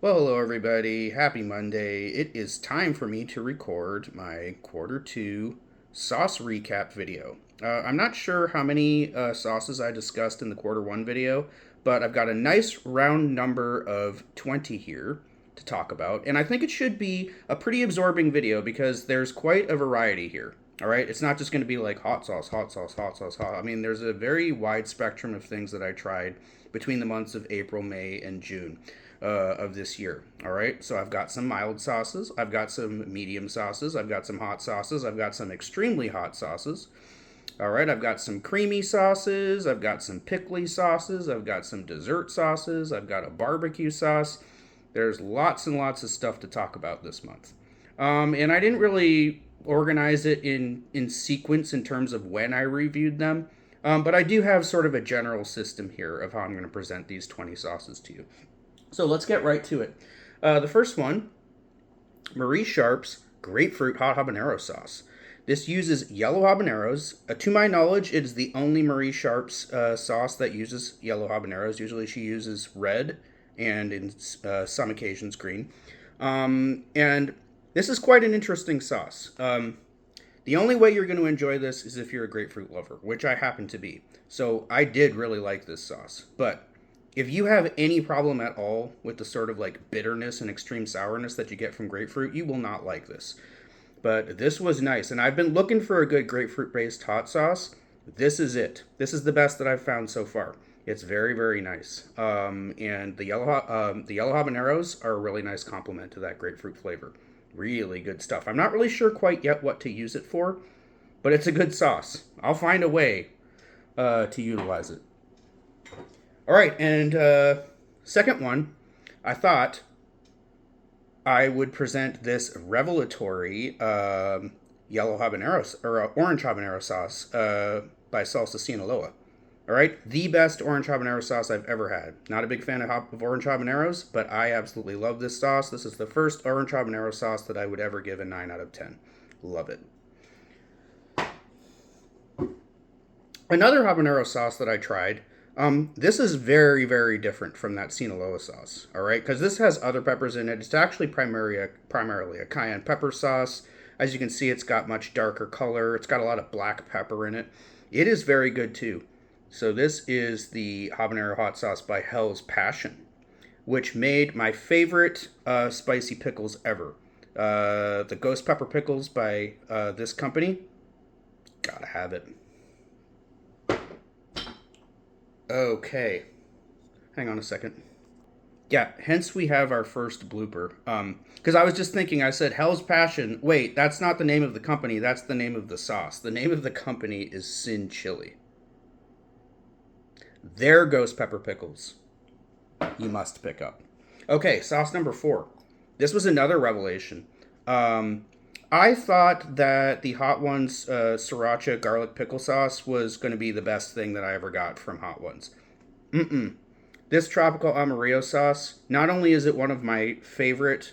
Well, hello everybody. Happy Monday. It is time for me to record my quarter two sauce recap video. I'm not sure how many sauces I discussed in the quarter one video, but I've got a nice round number of 20 here to talk about, and I think it should be a pretty absorbing video because there's quite a variety here. All right, it's not just going to be like hot sauce, hot sauce, hot sauce, hot. I mean, there's a very wide spectrum of things that I tried between the months of April, May, and June of this year. All right, so I've got some mild sauces, I've got some medium sauces, I've got some hot sauces, I've got some extremely hot sauces. All right, I've got some creamy sauces, I've got some pickly sauces, I've got some dessert sauces, I've got a barbecue sauce. There's lots and lots of stuff to talk about this month. And I didn't really organize it in sequence in terms of when I reviewed them, but I do have sort of a general system here of how I'm going to present these 20 sauces to you. So let's get right to it. The first one, Marie Sharp's Grapefruit Hot Habanero Sauce. This uses yellow habaneros. To my knowledge, it is the only Marie Sharp's sauce that uses yellow habaneros. Usually she uses red and in some occasions green. And this is quite an interesting sauce. The only way you're going to enjoy this is if you're a grapefruit lover, which I happen to be. So I did really like this sauce. But if you have any problem at all with the sort of like bitterness and extreme sourness that you get from grapefruit, you will not like this. But this was nice, and I've been looking for a good grapefruit based hot sauce. This is it. This is the best that I've found so far. It's very, very nice. And the yellow habaneros are a really nice complement to that grapefruit flavor. Really good stuff. I'm not really sure quite yet what to use it for, but it's a good sauce. I'll find a way to utilize it. All right, and second one, I thought I would present this revelatory yellow habanero or orange habanero sauce by Salsa Sinaloa. All right, the best orange habanero sauce I've ever had. Not a big fan of orange habaneros, but I absolutely love this sauce. This is the first orange habanero sauce that I would ever give a 9 out of 10. Love it. Another habanero sauce that I tried. This is very, very different from that Sinaloa sauce. All right, because this has other peppers in it. It's actually primarily a cayenne pepper sauce. As you can see, it's got much darker color. It's got a lot of black pepper in it. It is very good too. So this is the habanero hot sauce by Hell's Passion, which made my favorite spicy pickles ever. The ghost pepper pickles by this company. Gotta have it. Okay, hang on a second. Yeah, hence we have our first blooper. Because I was just thinking, I said Hell's Passion. Wait, that's not the name of the company. That's the name of the sauce. The name of the company is Sin Chili. Their ghost pepper pickles. You must pick up. Okay, sauce number 4. This was another revelation. I thought that the Hot Ones sriracha garlic pickle sauce was going to be the best thing that I ever got from Hot Ones. Mm-mm. This tropical amarillo sauce, not only is it one of my favorite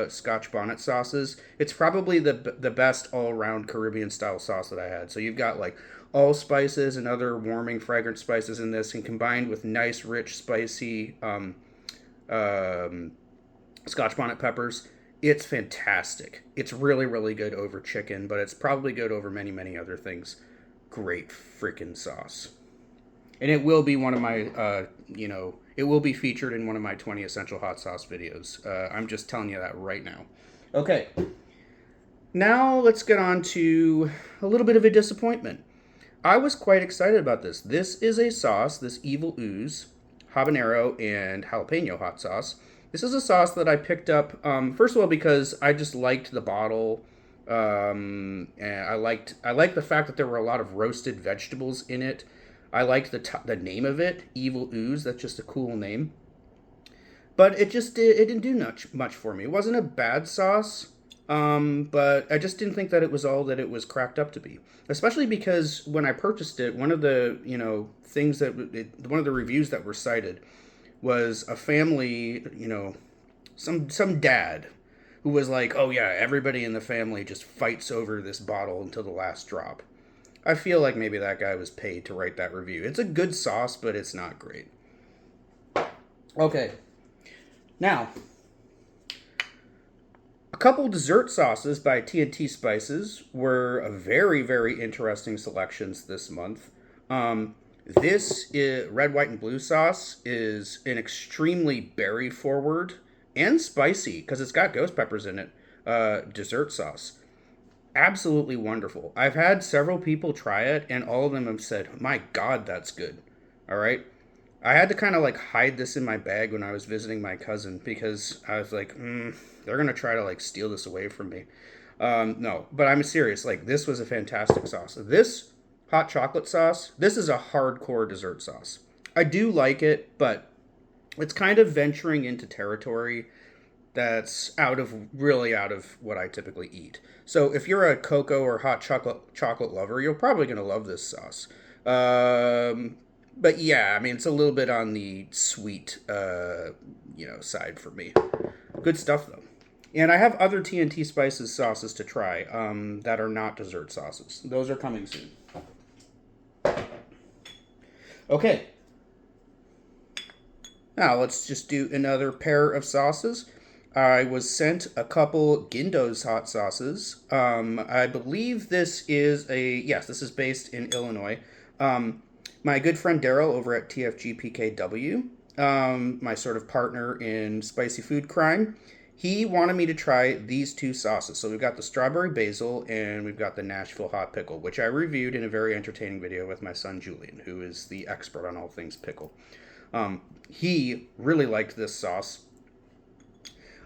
Scotch bonnet sauces, it's probably the best all around Caribbean style sauce that I had. So you've got like all spices and other warming fragrant spices in this, and combined with nice, rich, spicy um, Scotch bonnet peppers. It's fantastic. It's really, really good over chicken, but it's probably good over many, many other things. Great freaking sauce. And it will be one of my, it will be featured in one of my 20 essential hot sauce videos. I'm just telling you that right now. Okay, now let's get on to a little bit of a disappointment. I was quite excited about this. This is a sauce, this Evil Ooze habanero and jalapeno hot sauce. This is a sauce that I picked up, first of all, because I just liked the bottle. And I liked the fact that there were a lot of roasted vegetables in it. I liked the name of it, Evil Ooze. That's just a cool name. But it didn't do much for me. It wasn't a bad sauce, but I just didn't think that it was all that it was cracked up to be. Especially because when I purchased it, one of the things one of the reviews that were cited was a family, some dad who was like, "Oh yeah, everybody in the family just fights over this bottle until the last drop." I feel like maybe that guy was paid to write that review. It's a good sauce, but it's not great. Okay, now couple dessert sauces by TNT Spices were a very, very interesting selections this month. This red, white, and blue sauce is an extremely berry forward and spicy because it's got ghost peppers in it. Dessert sauce, absolutely wonderful. I've had several people try it, and all of them have said, "My God, that's good." All right, I had to kind of like hide this in my bag when I was visiting my cousin because I was like, they're gonna try to like steal this away from me. No, but I'm serious. Like this was a fantastic sauce. This hot chocolate sauce. This is a hardcore dessert sauce. I do like it, but it's kind of venturing into territory that's out of what I typically eat. So if you're a cocoa or hot chocolate lover, you're probably gonna love this sauce. But yeah, I mean it's a little bit on the sweet, side for me. Good stuff though. And I have other TNT Spices sauces to try that are not dessert sauces. Those are coming soon. Okay. Now let's just do another pair of sauces. I was sent a couple Gindo's hot sauces. I believe this is this is based in Illinois. My good friend Daryl over at TFGPKW, my sort of partner in spicy food crime, he wanted me to try these two sauces. So we've got the strawberry basil and we've got the Nashville hot pickle, which I reviewed in a very entertaining video with my son Julian, who is the expert on all things pickle. He really liked this sauce.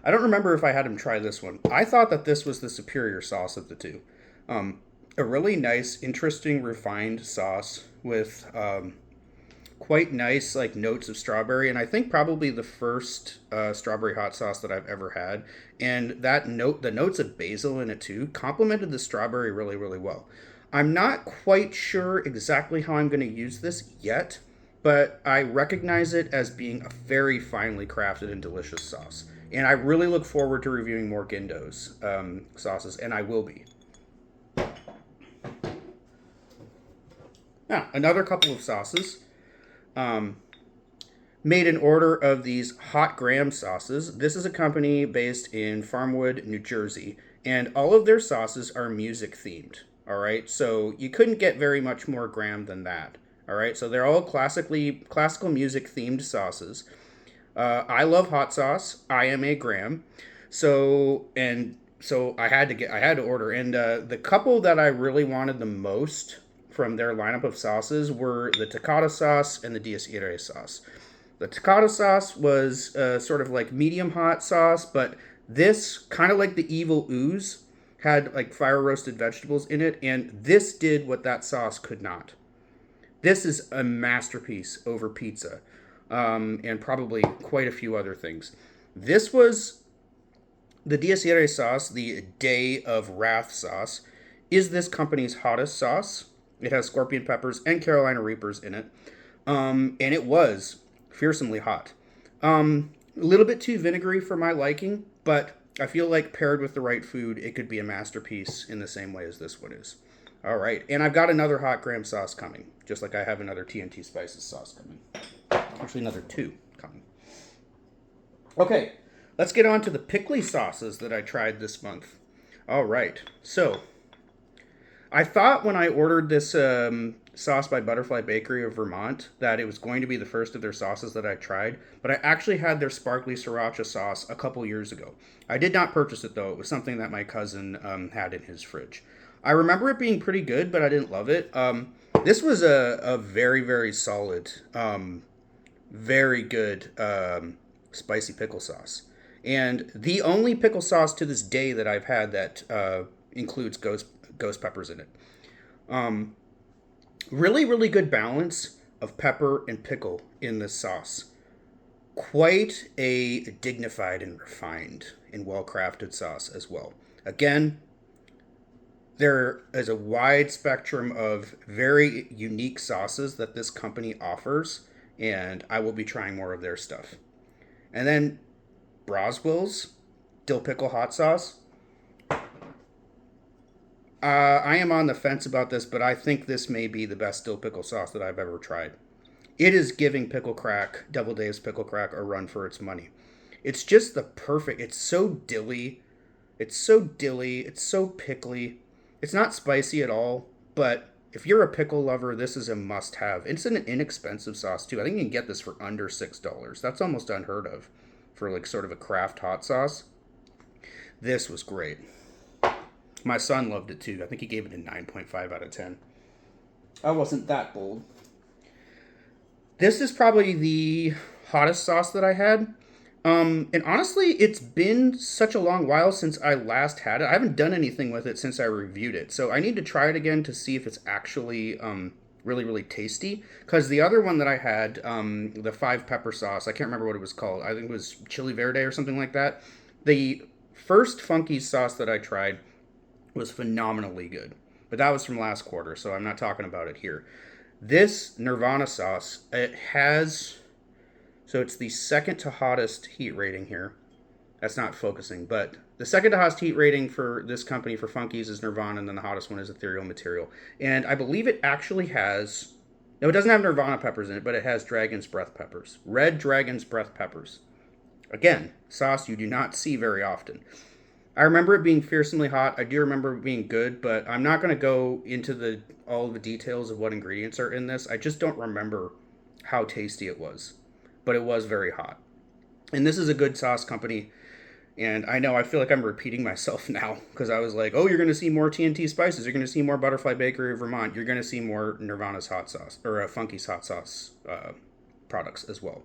I don't remember if I had him try this one. I thought that this was the superior sauce of the two. A really nice, interesting, refined sauce with quite nice like notes of strawberry, and I think probably the first strawberry hot sauce that I've ever had. And the notes of basil in it too, complemented the strawberry really, really well. I'm not quite sure exactly how I'm going to use this yet, but I recognize it as being a very finely crafted and delicious sauce. And I really look forward to reviewing more Gindo's sauces, and I will be. Now, another couple of sauces. Made an order of these hot graham sauces. This is a company based in Farmwood, New Jersey, and all of their sauces are music themed. All right, so you couldn't get very much more graham than that. All right, so they're all classical music themed sauces. I love hot sauce. I am a Graham, so I had to order. And the couple that I really wanted the most from their lineup of sauces were the Takata sauce and the Dies Irae sauce. The Takata sauce was sort of like medium hot sauce, but this kind of like the Evil Ooze had like fire roasted vegetables in it, and this did what that sauce could not. This is a masterpiece over pizza. And probably quite a few other things. This was the Dies Irae sauce, the Day of Wrath sauce, is this company's hottest sauce. It has scorpion peppers and Carolina Reapers in it. And it was fearsomely hot. A little bit too vinegary for my liking, but I feel like paired with the right food, it could be a masterpiece in the same way as this one is. All right, and I've got another hot graham sauce coming, just like I have another TNT Spices sauce coming. Actually, another two coming. Okay, let's get on to the pickly sauces that I tried this month. All right, so I thought when I ordered this sauce by Butterfly Bakery of Vermont that it was going to be the first of their sauces that I tried, but I actually had their sparkly sriracha sauce a couple years ago. I did not purchase it though. It was something that my cousin had in his fridge. I remember it being pretty good, but I didn't love it. This was a very, very solid, very good spicy pickle sauce. And the only pickle sauce to this day that I've had that includes ghost peppers in it. Really, really good balance of pepper and pickle in this sauce. Quite a dignified and refined and well-crafted sauce as well. Again, there is a wide spectrum of very unique sauces that this company offers, and I will be trying more of their stuff. And then Broswell's dill pickle hot sauce. I am on the fence about this, but I think this may be the best dill pickle sauce that I've ever tried. It is giving Pickle Crack, Devil Dave's Pickle Crack, a run for its money. It's just the perfect, it's so dilly, It's so dilly, it's so pickly. It's not spicy at all, but if you're a pickle lover, this is a must have. It's an inexpensive sauce too. I think you can get this for under $6. That's almost unheard of for like sort of a craft hot sauce. This was great. My son loved it too. I think he gave it a 9.5 out of 10. I wasn't that bold. This is probably the hottest sauce that I had. And honestly, it's been such a long while since I last had it. I haven't done anything with it since I reviewed it. So I need to try it again to see if it's actually really, really tasty. Because the other one that I had, the five pepper sauce, I can't remember what it was called. I think it was Chili Verde or something like that. The first funky sauce that I tried was phenomenally good. But that was from last quarter, so I'm not talking about it here. This Nirvana sauce, it has, so it's the second to hottest heat rating here. That's not focusing, but the second to hottest heat rating for this company for Funkies is Nirvana, and then the hottest one is Ethereal Material. And I believe it actually has, no, it doesn't have Nirvana peppers in it, but it has Dragon's Breath peppers. Red Dragon's Breath peppers. Again, sauce you do not see very often. I remember it being fearsomely hot. I do remember it being good, but I'm not going to go into all the details of what ingredients are in this. I just don't remember how tasty it was, but it was very hot. And this is a good sauce company. And I know I feel like I'm repeating myself now because I was like, oh, you're going to see more TNT spices. You're going to see more Butterfly Bakery of Vermont. You're going to see more Nirvana's hot sauce or Funky's hot sauce products as well.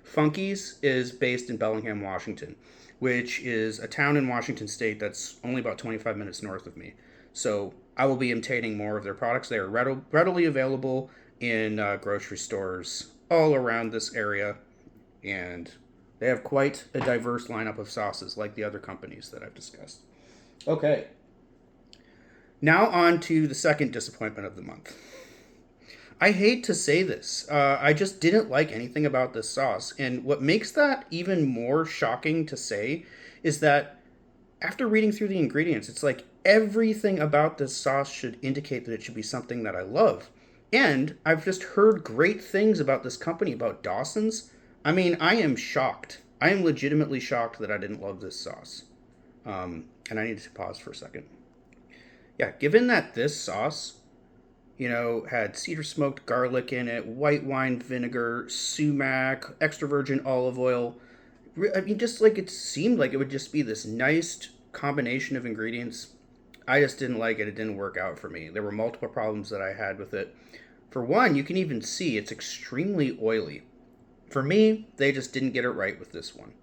Funky's is based in Bellingham, Washington, which is a town in Washington state that's only about 25 minutes north of me. So I will be obtaining more of their products. They are readily available in grocery stores all around this area, and they have quite a diverse lineup of sauces like the other companies that I've discussed. Okay. Now on to the second disappointment of the month. I hate to say this. I just didn't like anything about this sauce. And what makes that even more shocking to say is that after reading through the ingredients, it's like everything about this sauce should indicate that it should be something that I love. And I've just heard great things about this company, about Dawson's. I mean, I am shocked. I am legitimately shocked that I didn't love this sauce. And I need to pause for a second. Yeah, given that this sauce had cedar smoked garlic in it, white wine vinegar, sumac, extra virgin olive oil. I mean, just like it seemed like it would just be this nice combination of ingredients. I just didn't like it. It didn't work out for me. There were multiple problems that I had with it. For one, you can even see it's extremely oily. For me, they just didn't get it right with this one.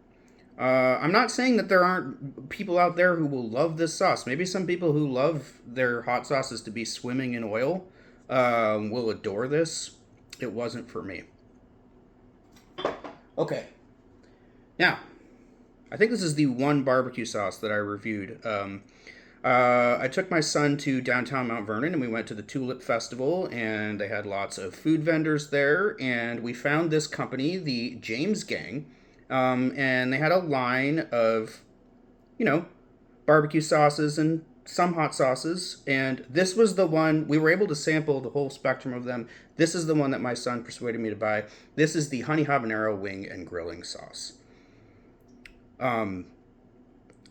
I'm not saying that there aren't people out there who will love this sauce. Maybe some people who love their hot sauces to be swimming in oil will adore this. It wasn't for me. Okay. Now, I think this is the one barbecue sauce that I reviewed. I took my son to downtown Mount Vernon and we went to the Tulip Festival, and they had lots of food vendors there, and we found this company, the James Gang, and they had a line of, barbecue sauces and some hot sauces, and this was the one we were able to sample the whole spectrum of them. This is the one that my son persuaded me to buy. This is the honey habanero wing and grilling sauce.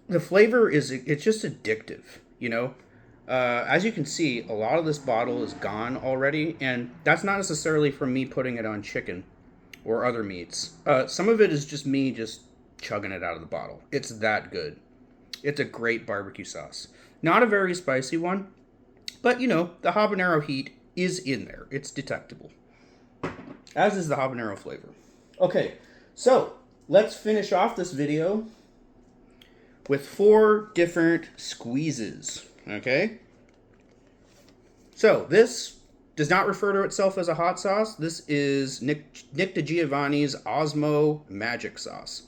The flavor it's just addictive. As you can see, a lot of this bottle is gone already, and that's not necessarily from me putting it on chicken or other meats. Some of it is just me just chugging it out of the bottle. It's that good. It's a great barbecue sauce. Not a very spicy one, but the habanero heat is in there. It's detectable. As is the habanero flavor. Okay, so let's finish off this video with 4 different squeezes. Okay? So this does not refer to itself as a hot sauce. This is Nick DiGiovanni's Osmo Magic Sauce.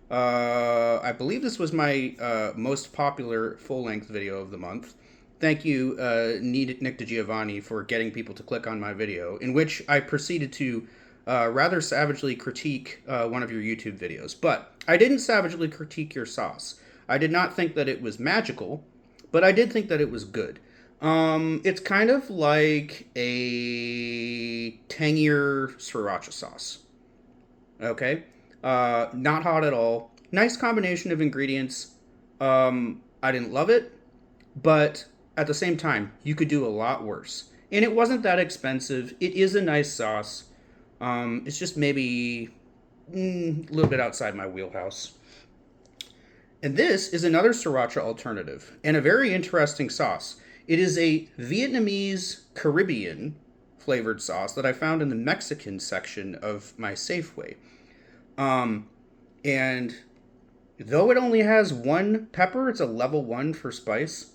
I believe this was my most popular full-length video of the month. Thank you, Nick DiGiovanni, for getting people to click on my video, in which I proceeded to rather savagely critique one of your YouTube videos. But I didn't savagely critique your sauce. I did not think that it was magical, but I did think that it was good. It's kind of like a tangier sriracha sauce. Okay? Not hot at all. Nice combination of ingredients. I I didn't love it, but at the same time, you could do a lot worse. And it wasn't that expensive. It is a nice sauce. It's just maybe a little bit outside my wheelhouse. And this is another sriracha alternative and a very interesting sauce. It is a Vietnamese Caribbean flavored sauce that I found in the Mexican section of my Safeway. Um, and though it only has one pepper, it's a level one for spice.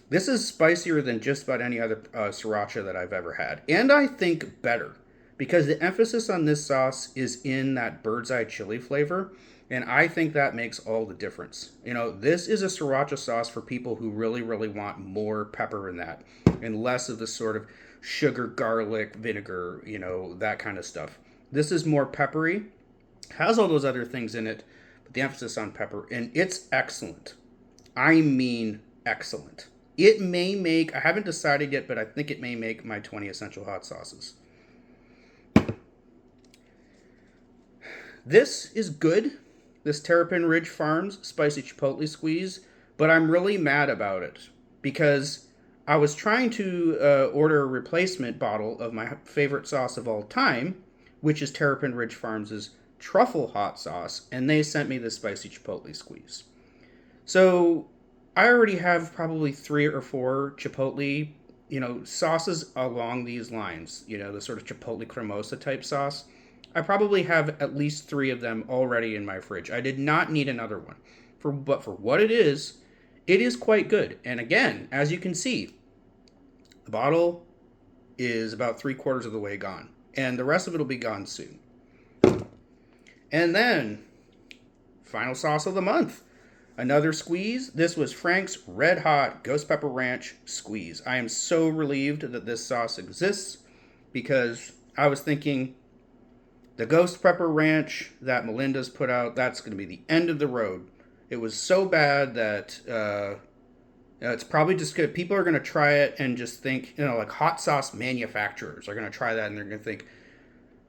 This is spicier than just about any other sriracha that I've ever had. And I think better because the emphasis on this sauce is in that bird's eye chili flavor. And I think that makes all the difference. You know, this is a sriracha sauce for people who really, really want more pepper in that and less of the sort of sugar, garlic, vinegar, you know, that kind of stuff. This is more peppery, has all those other things in it, but the emphasis on pepper, and it's excellent. I mean, excellent. It may make, I haven't decided yet, but I think it may make my 20 essential hot sauces. This is good, this Terrapin Ridge Farms Spicy Chipotle Squeeze, but I'm really mad about it because I was trying to order a replacement bottle of my favorite sauce of all time, which is Terrapin Ridge Farms' truffle hot sauce, and they sent me the Spicy Chipotle Squeeze. So I already have probably 3 or 4 Chipotle, you know, sauces along these lines, you know, the sort of Chipotle cremosa type sauce. I probably have at least 3 of them already in my fridge. I did not need another one. But for what it is quite good. And again, as you can see, the bottle is about 3/4 of the way gone. And the rest of it will be gone soon. And then, final sauce of the month. Another squeeze. This was Frank's Red Hot Ghost Pepper Ranch Squeeze. I am so relieved that this sauce exists because I was thinking the Ghost Pepper Ranch that Melinda's put out, that's going to be the end of the road. It was so bad that it's probably just good. People are going to try it and just think, you know, like hot sauce manufacturers are going to try that and they're going to think,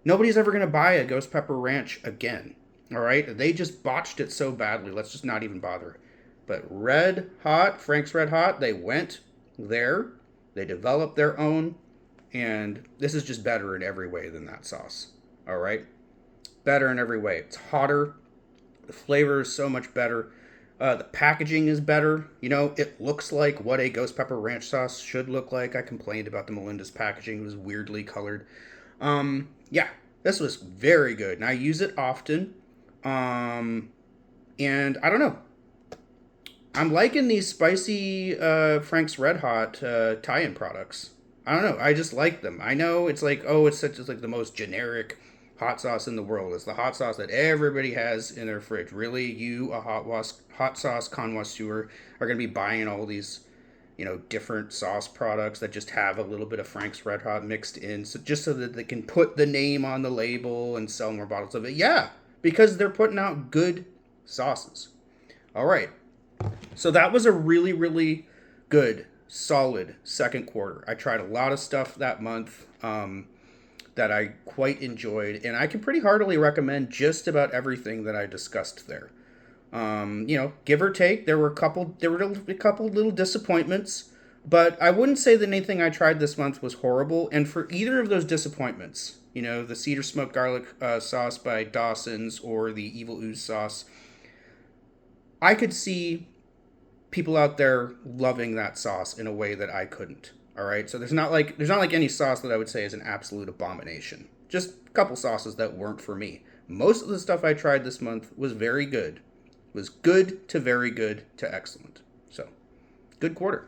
nobody's ever going to buy a Ghost Pepper Ranch again. All right? They just botched it so badly. Let's just not even bother. But Red Hot, Frank's Red Hot, they went there. They developed their own. And this is just better in every way than that sauce. All right? Better in every way. It's hotter. The flavor is so much better. The packaging is better. You know, it looks like what a Ghost Pepper Ranch sauce should look like. I complained about the Melinda's packaging. It was weirdly colored. Yeah, this was very good. And I use it often. And I don't know. I'm liking these spicy Frank's Red Hot tie-in products. I don't know. I just like them. I know it's like, oh, it's like the most generic hot sauce in the world. It's the hot sauce that everybody has in their fridge. Really, you, a hot sauce connoisseur, are going to be buying all these, you know, different sauce products that just have a little bit of Frank's Red Hot mixed in, so just so that they can put the name on the label and sell more bottles of it. Yeah, because they're putting out good sauces. All right. So that was a really, really good, solid second quarter. I tried a lot of stuff that month that I quite enjoyed, and I can pretty heartily recommend just about everything that I discussed there. You know, give or take, there were a couple little disappointments, but I wouldn't say that anything I tried this month was horrible. And for either of those disappointments, you know, the cedar smoked garlic sauce by Dawson's or the Evil Ooze sauce, I could see people out there loving that sauce in a way that I couldn't. All right, so there's not like any sauce that I would say is an absolute abomination. Just a couple sauces that weren't for me. Most of the stuff I tried this month was very good. It was good to very good to excellent. So, good quarter.